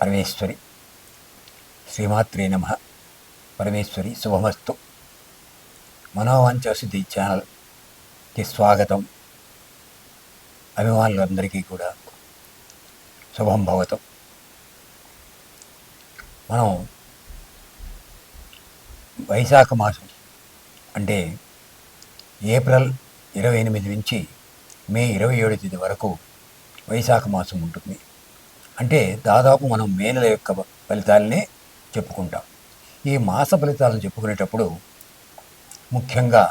పరమేశ్వరి. శ్రీమాత్రే నమః. పరమేశ్వరి శుభమస్తు. మనోవాంఛసిద్ధి ఛానల్కి స్వాగతం. అభిమానులందరికీ కూడా శుభం భవతం. మనం వైశాఖ మాసం అంటే ఏప్రిల్ 28 నుంచి మే 27 తేదీ వరకు వైశాఖ మాసం ఉంటుంది. అంటే దాదాపు మనం మే నెల యొక్క ఫలితాలనే చెప్పుకుంటాం. ఈ మాస ఫలితాలను చెప్పుకునేటప్పుడు ముఖ్యంగా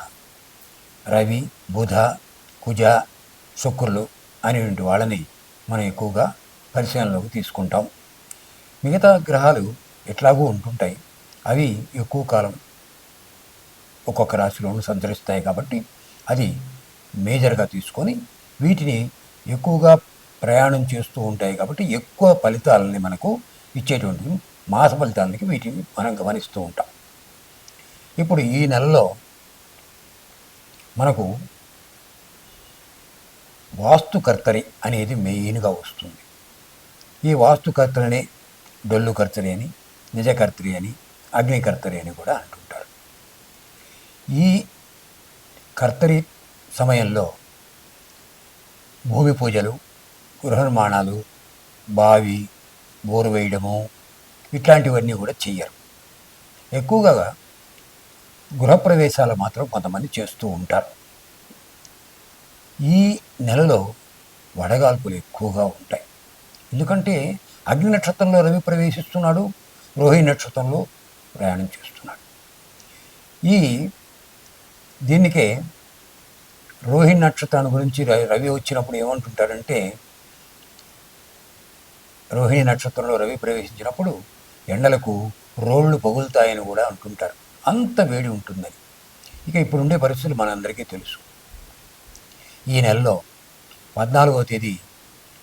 రవి, బుధ, కుజ, శుక్రులు అనేటువంటి వాళ్ళని మనం ఎక్కువగా పరిశీలనలోకి తీసుకుంటాం. మిగతా గ్రహాలు ఎట్లాగూ ఉంటుంటాయి. అవి ఎక్కువ కాలం ఒక్కొక్క రాశిలోనూ సంచరిస్తాయి కాబట్టి అది మేజర్గా తీసుకొని వీటిని ఎక్కువగా ప్రయాణం చేస్తూ ఉంటాయి కాబట్టి ఎక్కువ ఫలితాలని మనకు ఇచ్చేటువంటి మాస ఫలితాలకి వీటిని మనం గమనిస్తూ ఉంటాం. ఇప్పుడు ఈ నెలలో మనకు వాస్తుకర్తరి అనేది మెయిన్గా వస్తుంది. ఈ వాస్తుకర్తరిని డొల్లు కర్తరి అని, నిజకర్తరి అని, అగ్నికర్తరి అని కూడా అంటుంటారు. ఈ కర్తరి సమయంలో భూమి పూజలు, గృహ నిర్మాణాలు, బావి, బోరు వేయడము ఇట్లాంటివన్నీ కూడా చెయ్యరు. ఎక్కువగా గృహప్రవేశాలు మాత్రం కొంతమంది చేస్తూ ఉంటారు. ఈ నెలలో వడగాల్పులు ఎక్కువగా ఉంటాయి. ఎందుకంటే అగ్ని నక్షత్రంలో రవి ప్రవేశిస్తున్నాడు, రోహిణి నక్షత్రంలో ప్రయాణం చేస్తున్నాడు. దీనికే రోహిణి నక్షత్రాన్ని గురించి రవి వచ్చినప్పుడు ఏమంటుంటారంటే, రోహిణి నక్షత్రంలో రవి ప్రవేశించినప్పుడు ఎండలకు రోళ్ళు పగులుతాయని కూడా అంటుంటారు. అంత వేడి ఉంటుందని. ఇక ఇప్పుడుండే పరిస్థితులు మనందరికీ తెలుసు. ఈ నెలలో 14వ తేదీ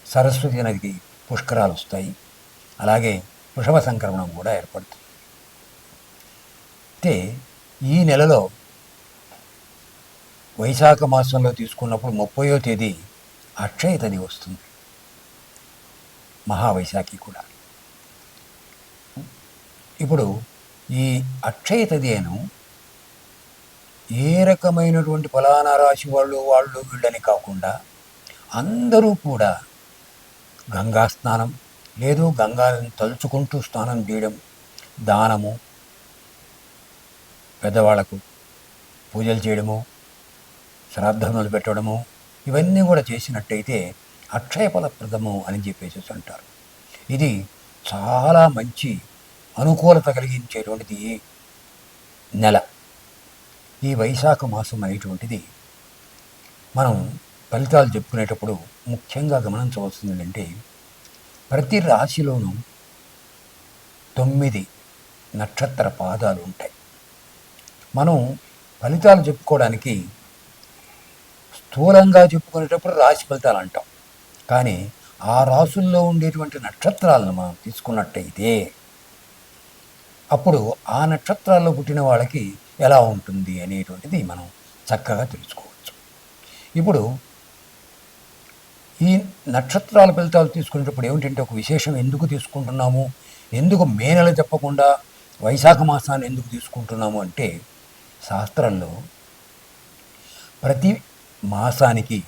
సరస్వతి నదికి పుష్కరాలు వస్తాయి. అలాగే వృషభ సంక్రమణం కూడా ఏర్పడుతుంది. అయితే ఈ నెలలో వైశాఖ మాసంలో తీసుకున్నప్పుడు 30వ తేదీ అక్షయ తది వస్తుంది, మహావైశాఖి కూడా. ఇప్పుడు ఈ అక్షయ తదిను ఏ రకమైనటువంటి ఫలానా రాశి వాళ్ళు వీళ్ళని కాకుండా అందరూ కూడా గంగా స్నానం, లేదు గంగాని తలుచుకుంటూ స్నానం చేయడం, దానము, పెద్దవాళ్లకు పూజలు చేయడము, శ్రాద్ధములు పెట్టడము, ఇవన్నీ కూడా చేసినట్టయితే అక్షయ ఫలప్రదము అని చెప్పేసి అంటారు. ఇది చాలా మంచి అనుకూలత కలిగించేటువంటిది ఈ నెల. ఈ వైశాఖ మాసం అనేటువంటిది మనం ఫలితాలు చెప్పుకునేటప్పుడు ముఖ్యంగా గమనించవలసింది ఏంటంటే, ప్రతి రాశిలోనూ 9 నక్షత్ర పాదాలు ఉంటాయి. మనం ఫలితాలు చెప్పుకోవడానికి స్థూలంగా చెప్పుకునేటప్పుడు రాశి ఫలితాలు అంటాం. కానీ ఆ రాశుల్లో ఉండేటువంటి నక్షత్రాలను మనం తీసుకున్నట్టయితే అప్పుడు ఆ నక్షత్రాల్లో పుట్టిన వాళ్ళకి ఎలా ఉంటుంది అనేటువంటిది మనం చక్కగా తెలుసుకోవచ్చు. ఇప్పుడు ఈ నక్షత్రాల ఫలితాలు తీసుకునేటప్పుడు ఏమిటంటే, ఒక విశేషం ఎందుకు తీసుకుంటున్నాము, ఎందుకు మే నెల చెప్పకుండా వైశాఖ మాసాన్ని ఎందుకు తీసుకుంటున్నాము అంటే, శాస్త్రంలో ప్రతి మాసానికి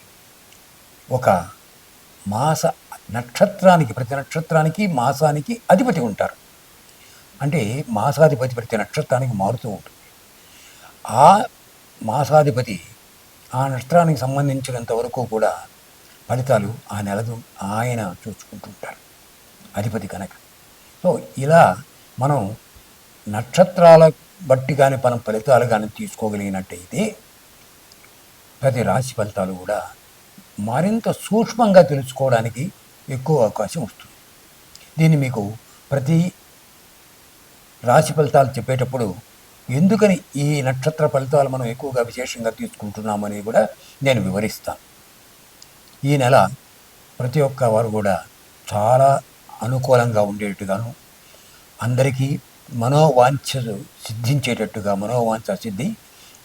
ఒక మాస నక్షత్రానికి, ప్రతి నక్షత్రానికి మాసానికి అధిపతి ఉంటారు. అంటే మాసాధిపతి ప్రతి నక్షత్రానికి మారుతూ ఉంటుంది. ఆ మాసాధిపతి ఆ నక్షత్రానికి సంబంధించినంత వరకు కూడా ఫలితాలు ఆ నెలలు ఆయన చూసుకుంటుంటారు, అధిపతి కనుక. సో ఇలా మనం నక్షత్రాల బట్టి కానీ మనం ఫలితాలు కానీ తీసుకోగలిగినట్టయితే ప్రతి రాశి ఫలితాలు కూడా మరింత సూక్ష్మంగా తెలుసుకోవడానికి ఎక్కువ అవకాశం వస్తుంది. దీన్ని మీకు ప్రతి రాశి ఫలితాలు చెప్పేటప్పుడు ఎందుకని ఈ నక్షత్ర ఫలితాలు మనం ఎక్కువగా విశేషంగా తీసుకుంటున్నామని కూడా నేను వివరిస్తాను. ఈ నెల ప్రతి ఒక్క వారు కూడా చాలా అనుకూలంగా ఉండేట్టుగాను, అందరికీ మనోవాంఛ సిద్ధించేటట్టుగా మనోవాంఛ సిద్ధి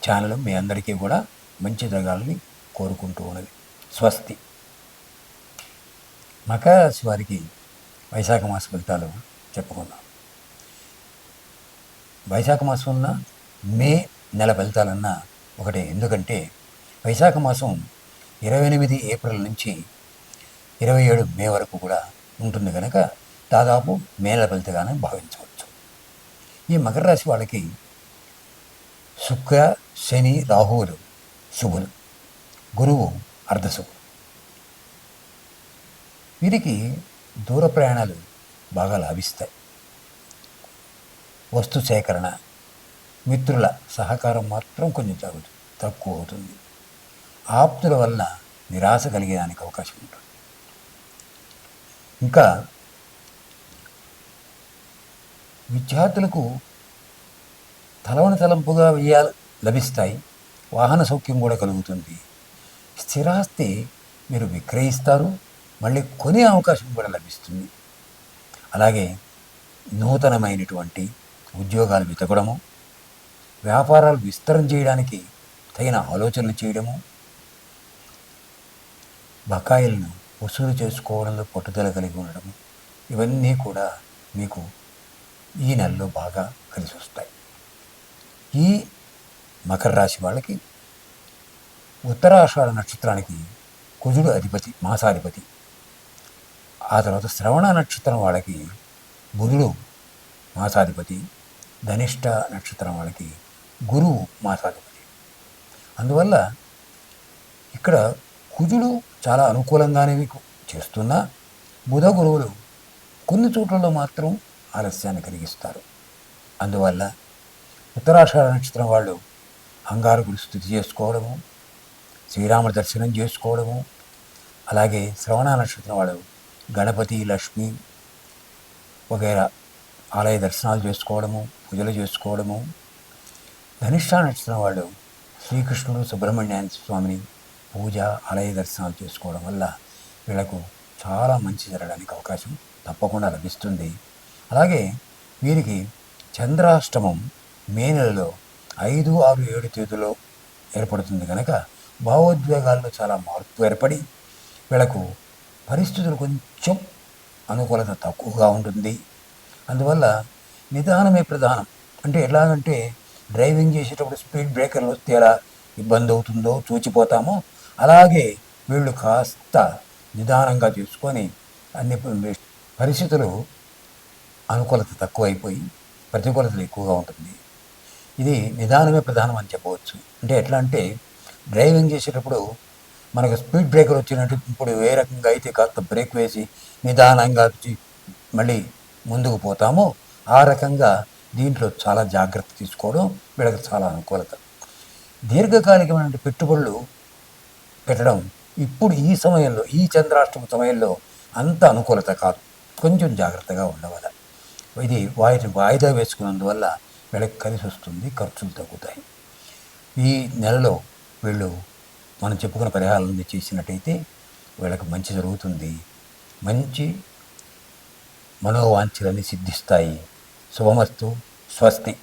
ఛానల్ మీ అందరికీ కూడా మంచి జరగాలని కోరుకుంటూ ఉన్నది. స్వస్తి. మకర రాశి వారికి వైశాఖ మాస ఫలితాలు చెప్పుకుందాం. వైశాఖ మాసం ఉన్న మే నెల ఫలితాలన్నా ఒకటే. ఎందుకంటే వైశాఖ మాసం 28 ఏప్రిల్ నుంచి 27 మే వరకు కూడా ఉంటుంది కనుక దాదాపు మే నెల ఫలితగానే భావించవచ్చు. ఈ మకర రాశి వాళ్ళకి శుక్ర, శని, రాహువులు శుభులు, గురువు అర్ధశుభుడు. వీరికి దూర ప్రయాణాలు బాగా లాభిస్తాయి. వస్తు సేకరణ, మిత్రుల సహకారం మాత్రం కొంచెం తక్కువ అవుతుంది. ఆప్తుల వల్ల నిరాశ కలిగేదానికి అవకాశం ఉంటుంది. ఇంకా విద్యార్థులకు తలంపుగా వ్యయాలు లభిస్తాయి. వాహన సౌఖ్యం కూడా కలుగుతుంది. స్థిరాస్తి మీరు విక్రయిస్తారు, మళ్ళీ కొనే అవకాశం కూడా లభిస్తుంది. అలాగే నూతనమైనటువంటి ఉద్యోగాలు వెతకడము, వ్యాపారాలు విస్తరణ చేయడానికి తగిన ఆలోచనలు చేయడము, బకాయిలను వసూలు చేసుకోవడంలో పట్టుదల కలిగి ఉండడము, ఇవన్నీ కూడా మీకు ఈ నెలలో బాగా కలిసి వస్తాయి. ఈ మకర రాశి వాళ్ళకి ఉత్తరాషాఢ నక్షత్రానికి కుజుడు అధిపతి, మాసాధిపతి. ఆ తర్వాత శ్రవణ నక్షత్రం వాళ్ళకి బుధుడు మాసాధిపతి, ధనిష్ట నక్షత్రం వాళ్ళకి గురువు మాసాధిపతి. అందువల్ల ఇక్కడ కుజుడు చాలా అనుకూలంగానే మీకు చేస్తున్నా బుధ గురువులు కొన్ని చోట్లలో మాత్రం ఆలస్యాన్ని కలిగిస్తారు. అందువల్ల ఉత్తరాషాఢ నక్షత్రం వాళ్ళు అంగారకుడు స్థుతి చేసుకోవడము, శ్రీరాముడి దర్శనం చేసుకోవడము, అలాగే శ్రవణ నక్షత్రం వాళ్ళు గణపతి, లక్ష్మి వగైరా ఆలయ దర్శనాలు చేసుకోవడము, పూజలు చేసుకోవడము, ధనిష్ట నక్షత్రం వాళ్ళు శ్రీకృష్ణుడు, సుబ్రహ్మణ్య స్వామిని పూజ, ఆలయ దర్శనాలు చేసుకోవడం వల్ల వీళ్ళకు చాలా మంచి జరగడానికి అవకాశం తప్పకుండా లభిస్తుంది. అలాగే వీరికి చంద్రాష్టమం మే నెలలో 5, 6, 7 తేదీలో ఏర్పడుతుంది కనుక భావోద్వేగాల్లో చాలా మార్పు ఏర్పడి వీళ్ళకు పరిస్థితులు కొంచెం అనుకూలత తక్కువగా ఉంటుంది. అందువల్ల నిదానమే ప్రధానం. అంటే ఎలాగంటే డ్రైవింగ్ చేసేటప్పుడు స్పీడ్ బ్రేకర్లు వస్తే ఎలా ఇబ్బంది అవుతుందో చూచిపోతామో అలాగే వీళ్ళు కాస్త నిదానంగా చేసుకొని అన్ని పరిస్థితులు అనుకూలత తక్కువైపోయి ప్రతికూలతలు ఎక్కువగా ఉంటుంది. ఇది నిదానమే ప్రధానం అని చెప్పవచ్చు. అంటే ఎట్లా అంటే డ్రైవింగ్ చేసేటప్పుడు మనకు స్పీడ్ బ్రేకర్ వచ్చినట్టు ఇప్పుడు ఏ రకంగా అయితే కాస్త బ్రేక్ వేసి నిదానంగా మళ్ళీ ముందుకు పోతామో ఆ రకంగా దీంట్లో చాలా జాగ్రత్త తీసుకోవడం వీళ్ళకి చాలా అనుకూలత. దీర్ఘకాలికమైన పెట్టుబడులు పెట్టడం ఇప్పుడు ఈ సమయంలో, ఈ చంద్రాష్టమ సమయంలో అంత అనుకూలత కాదు. కొంచెం జాగ్రత్తగా ఉండవాలి. ఇది వాయిదా వేసుకున్నందువల్ల వీళ్ళకి కలిసి వస్తుంది, ఖర్చులు తగ్గుతాయి. ఈ నెలలో వీళ్ళు మనం చెప్పుకున్న పరిహారాలన్నీ చేసినట్టయితే వీళ్ళకి మంచి జరుగుతుంది. మంచి మనోవాంఛలన్నీ సిద్ధిస్తాయి. శుభమస్తు. స్వస్తి.